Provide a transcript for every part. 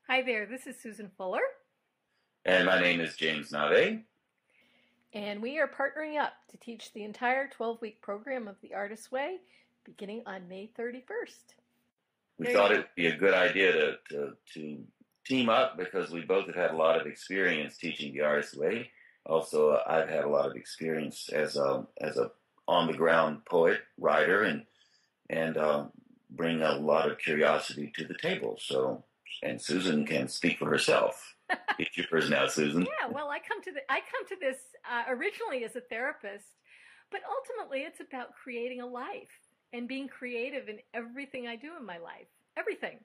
Hi there, this is Susan Fuller, And my name is James Nave. and we are partnering up to teach the entire 12-week program of The Artist's Way beginning on May 31st. We There thought you it would be a good idea to team up because we both have had a lot of experience teaching the artist's way. Also, I've had a lot of experience as a on the ground poet, writer, and bring a lot of curiosity to the table. So, and Susan can speak for herself. It's yours now, Susan. Yeah, well, I come to this originally as a therapist, but ultimately it's about creating a life and being creative in everything I do in my life. Everything.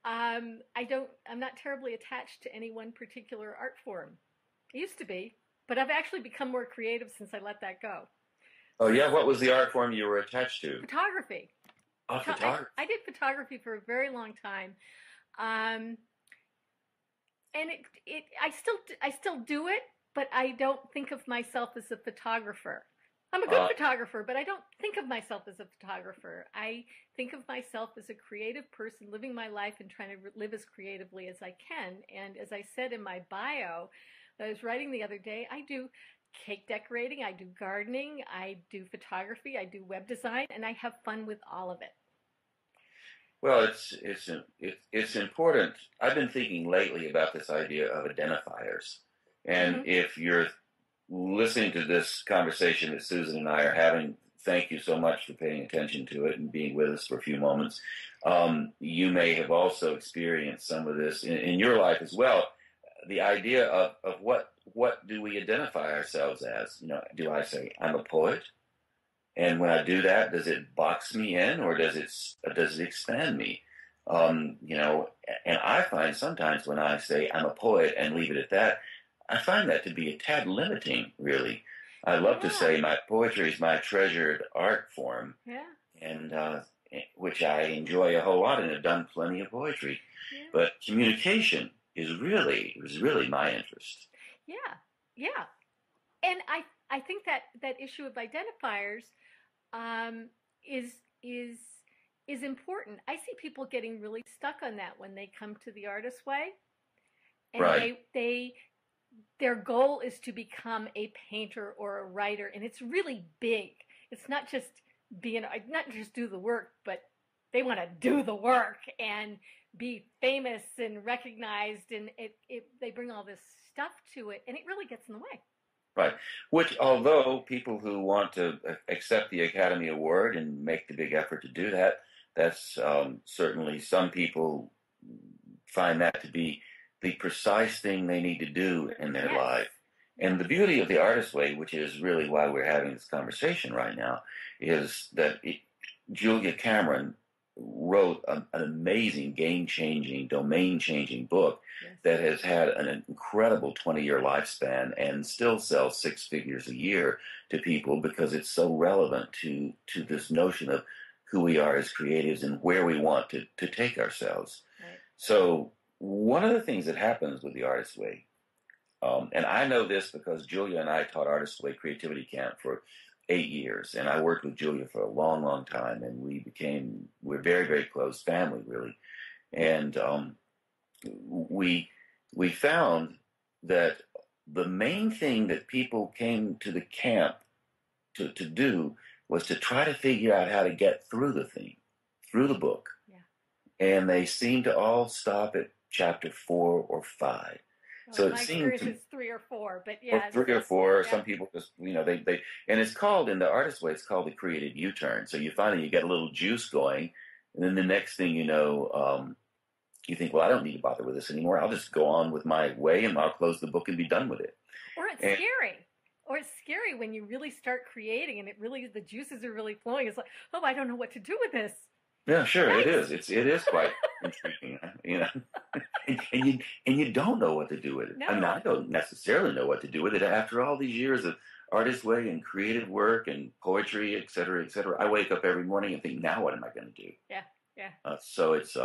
I'm not terribly attached to any one particular art form. I used to be, but I've actually become more creative since I let that go. Oh yeah, what was the art form you were attached to? Photography. Oh, photography. I did photography for a very long time. Um, and I still do it, but I don't think of myself as a photographer. I'm a good Uh, photographer, but I don't think of myself as a photographer. I think of myself as a creative person living my life and trying to live as creatively as I can. And as I said in my bio that I was writing the other day, I do cake decorating, I do gardening, I do photography, I do web design, and I have fun with all of it. Well, it's important. I've been thinking lately about this idea of identifiers, and Mm-hmm. if you're listening to this conversation that Susan and I are having, thank you so much for paying attention to it and being with us for a few moments. You may have also experienced some of this in your life as well. The idea of what do we identify ourselves as? You know, do I say I'm a poet? And when I do that, does it box me in or does it expand me? And I find sometimes when I say I'm a poet and leave it at that, I find that to be a tad limiting, really. I love to Yeah, say my poetry is my treasured art form, yeah, and which I enjoy a whole lot and have done plenty of poetry. yeah, But communication is really my interest. yeah, yeah. And I think that that issue of identifiers um, is is is important. I see people getting really stuck on that when they come to the artist way, and Right. they their goal is to become a painter or a writer, and it's really big. It's not just do the work, but they want to do the work and be famous and recognized, and they bring all this stuff to it, and it really gets in the way. Right. Which, although people who want to accept the Academy Award and make the big effort to do that, that's certainly some people find that to be the precise thing they need to do in their Yes. life. And the Yes. beauty of the artist way, which is really why we're having this conversation right now, is that Julia Cameron wrote an amazing, game-changing, domain-changing book Yes. that has had an incredible 20-year lifespan and still sells six figures a year to people because it's so relevant to this notion of who we are as creatives and where we want to take ourselves. Right. So one of the things that happens with the Artist's Way, and I know this because Julia and I taught Artist's Way Creativity Camp for 8 years, and I worked with Julia for a long, long time, and we're very, very close family, really. And we we found that the main thing that people came to the camp to do was to try to figure out how to get through the thing, through the book. Yeah. And they seemed to all stop at chapter 4 or 5. Well, So in it my seemed experience, to, it's three or four, but or yeah, three or four, or yeah, some people just, and it's called, in the artist way, it's called the creative U-turn. So you finally, you get a little juice going, and then the next thing you know, you think, well, I don't need to bother with this anymore. I'll just go on with my way and I'll close the book and be done with it. or it's And scary. Or it's scary when you really start creating and the juices are really flowing. It's like, oh, I don't know what to do with this. yeah, sure, it is. Yikes! It is quite intriguing, you know. And you don't know what to do with it. I mean, No. I don't necessarily know what to do with it after all these years of artist way and creative work and poetry, et cetera, et cetera. I wake up every morning and think, now what am I going to do? Yeah, yeah. So it's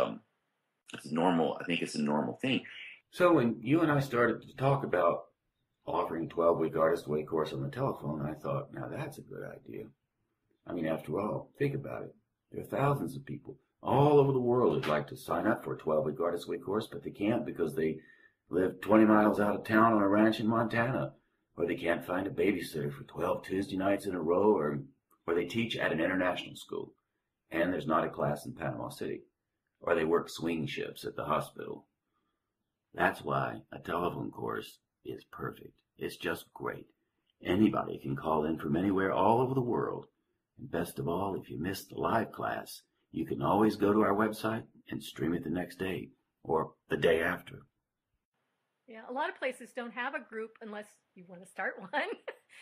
normal. I think it's a normal thing. So when you and I started to talk about offering 12-week artist way course on the telephone, I thought, now that's a good idea. I mean, after all, think about it. There are thousands of people all over the world who'd like to sign up for a 12-week Artist Way course, but they can't because they live 20 miles out of town on a ranch in Montana, or they can't find a babysitter for 12 Tuesday nights in a row, or they teach at an international school, and there's not a class in Panama City, or they work swing shifts at the hospital. That's why a telephone course is perfect. It's just great. Anybody can call in from anywhere all over the world. And best of all, if you miss the live class, you can always go to our website and stream it the next day or the day after. Yeah, a lot of places don't have a group unless you want to start one.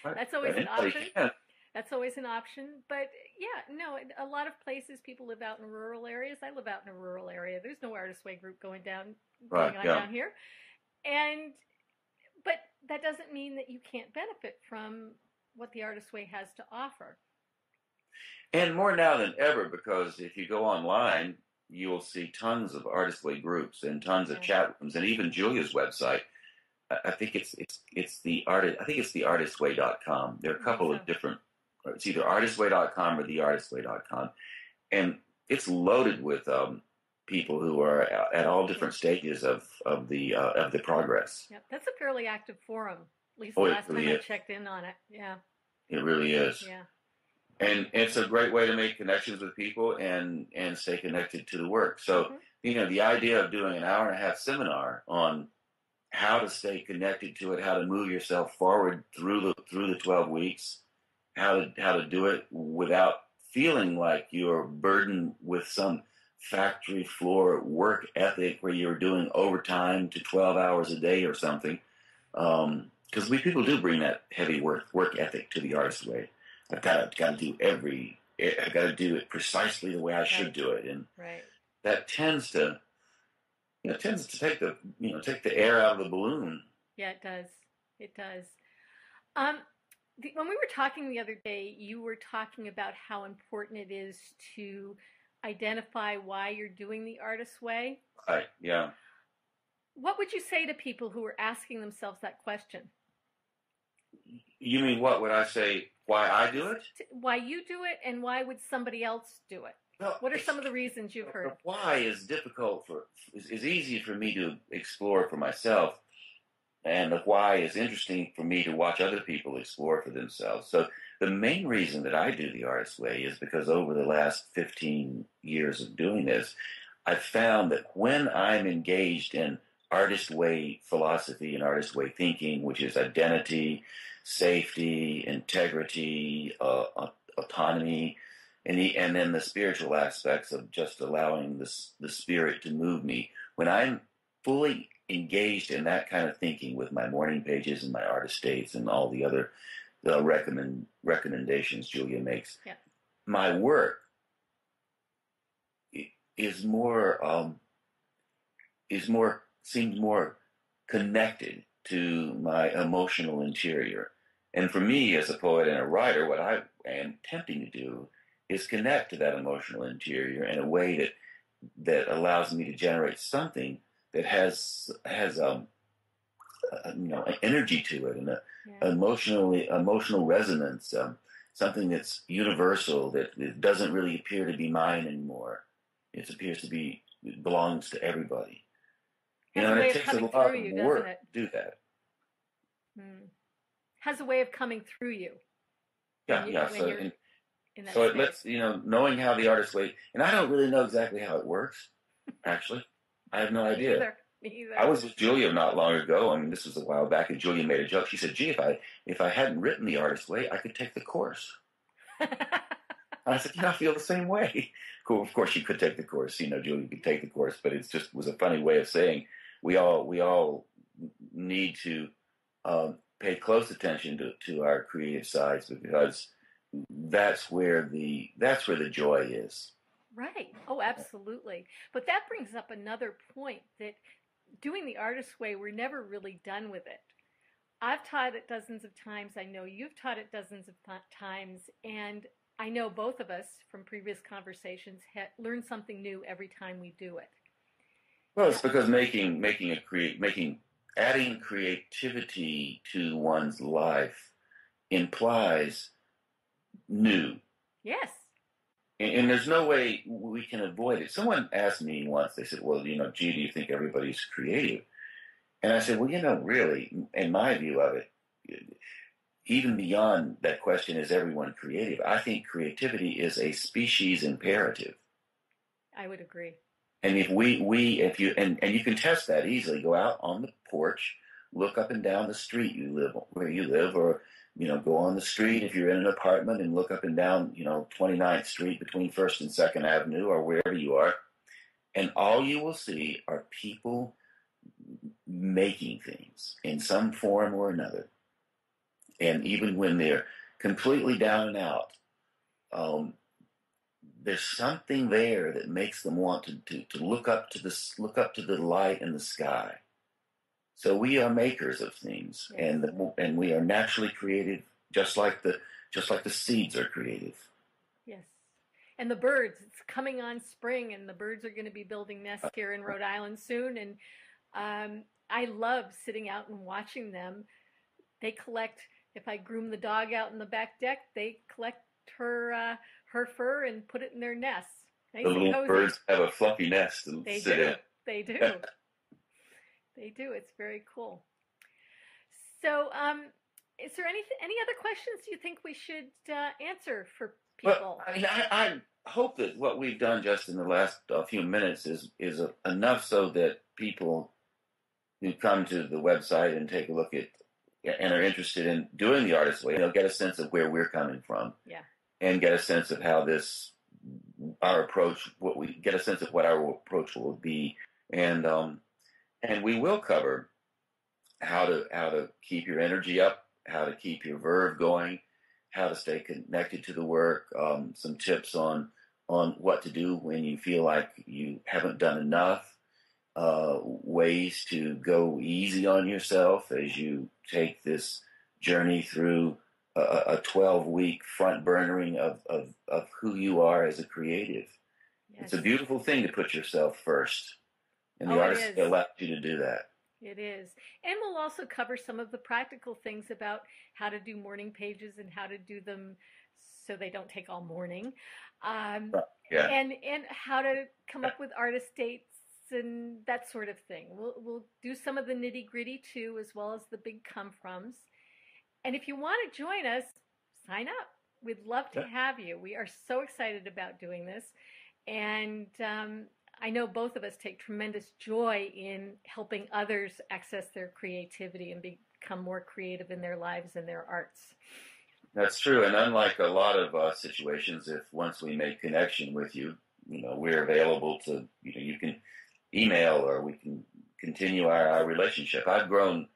Right. That's always an Anybody option. can. That's always an option. But yeah, no, a lot of places people live out in rural areas. I live out in a rural area. There's no Artist Way group going on down here. But that doesn't mean that you can't benefit from what the Artist Way has to offer. And more now than ever, because if you go online, you will see tons of Artist Way groups and tons of chat rooms, and even Julia's website. I think it's the artistway.com. There are a couple of different. It's either artistway.com or theartistway.com, and it's loaded with people who are at all different stages of the progress. Yeah, that's a fairly active forum. At least Oh, the last it really time I is. checked in on it. Yeah. It really is. Yeah. And it's a great way to make connections with people and stay connected to the work. So, the idea of doing an hour-and-a-half seminar on how to stay connected to it, how to move yourself forward through the 12 weeks, how to do it without feeling like you're burdened with some factory floor work ethic where you're doing overtime to 12 hours a day or something. Because people do bring that heavy work ethic to the Artist Way. I've got to do it precisely the way I should do it, and that tends to take the air out of the balloon. Yeah, it does. It does. When we were talking the other day, you were talking about how important it is to identify why you're doing the Artist Way. Right. Yeah. What would you say to people who are asking themselves that question? You mean what would I say? Why I do it? Why you do it, and why would somebody else do it? Well, what are some of the reasons you've heard? Why is difficult is easy for me to explore for myself, and the why is interesting for me to watch other people explore for themselves. So the main reason that I do the Artist Way is because over the last 15 years of doing this, I've found that when I'm engaged in Artist Way philosophy and Artist Way thinking, which is identity, safety, integrity, autonomy, and then the spiritual aspects of just allowing the spirit to move me. When I'm fully engaged in that kind of thinking with my morning pages and my artist states and all the other recommendations Julia makes, my work seems more connected to my emotional interior. And for me, as a poet and a writer, what I am attempting to do is connect to that emotional interior in a way that allows me to generate something that has an energy to it and emotional resonance, something that's universal, that doesn't really appear to be mine anymore. It appears to belongs to everybody. And it takes a lot of work to do that. Has a way of coming through you. So it lets, knowing how the Artist Way, and I don't really know exactly how it works, actually. I have no idea. Me either. I was with Julia not long ago. I mean, this was a while back, and Julia made a joke. She said, "Gee, if I hadn't written the Artist Way, I could take the course." And I said, I feel the same way. Cool. Of course, she could take the course. Julia could take the course, but it just was a funny way of saying we all need to pay close attention to our creative sides, because that's where the joy is. Right. Oh, absolutely. But that brings up another point, that doing the Artist Way, we're never really done with it. I've taught it dozens of times. I know you've taught it dozens of times. And I know both of us from previous conversations learn something new every time we do it. Well, it's because adding creativity to one's life implies new. Yes. And there's no way we can avoid it. Someone asked me once, they said, well, gee, do you think everybody's creative? And I said, well, really, in my view of it, even beyond that question, is everyone creative? I think creativity is a species imperative. I would agree. And if you you can test that easily, go out on the porch, look up and down the street where you live, or go on the street if you're in an apartment and look up and down 29th Street between First and Second Avenue or wherever you are, and all you will see are people making things in some form or another. And even when they're completely down and out, there's something there that makes them want to look up to the light in the sky. So we are makers of things, yes. and we are naturally creative, just like the seeds are creative. Yes, and the birds. It's coming on spring, and the birds are going to be building nests here in Rhode Island soon. And I love sitting out and watching them. They collect. If I groom the dog out in the back deck, they collect her fur and put it in their nests. Nice the little birds have a fluffy nest to sit in. They do. They do. It's very cool. So, is there any other questions you think we should answer for people? Well, I mean, I hope that what we've done just in the last few minutes is enough so that people who come to the website and take a look at and are interested in doing the Artist's Way, get a sense of where we're coming from. Yeah. And get a sense of how our approach, get a sense of what our approach will be. And we will cover how to keep your energy up, how to keep your verve going, how to stay connected to the work, some tips on what to do when you feel like you haven't done enough, ways to go easy on yourself as you take this journey through a 12-week front burnering of who you are as a creative. Yes. It's a beautiful thing to put yourself first. And the artist allows you to do that. It is. And we'll also cover some of the practical things about how to do morning pages and how to do them so they don't take all morning. And how to come up with artist dates and that sort of thing. We'll do some of the nitty-gritty too, as well as the big come-froms. And if you want to join us, sign up. We'd love to have you. We are so excited about doing this. And I know both of us take tremendous joy in helping others access their creativity and become more creative in their lives and their arts. That's true. And unlike a lot of situations, if once we make connection with you, we're available to, you can email or we can continue our relationship. I've grown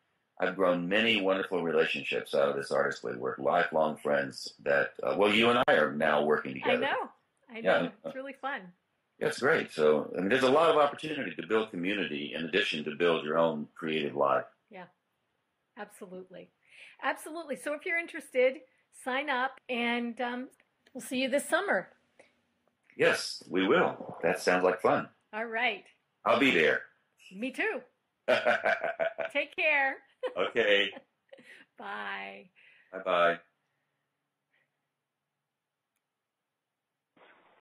many wonderful relationships out of this Artist's Way work, lifelong friends that, you and I are now working together. I know. Yeah. It's really fun. That's great. So, there's a lot of opportunity to build community in addition to build your own creative life. Yeah, absolutely. Absolutely. So if you're interested, sign up and we'll see you this summer. Yes, we will. That sounds like fun. All right. I'll be there. Me too. Take care. Okay. Bye. Bye-bye.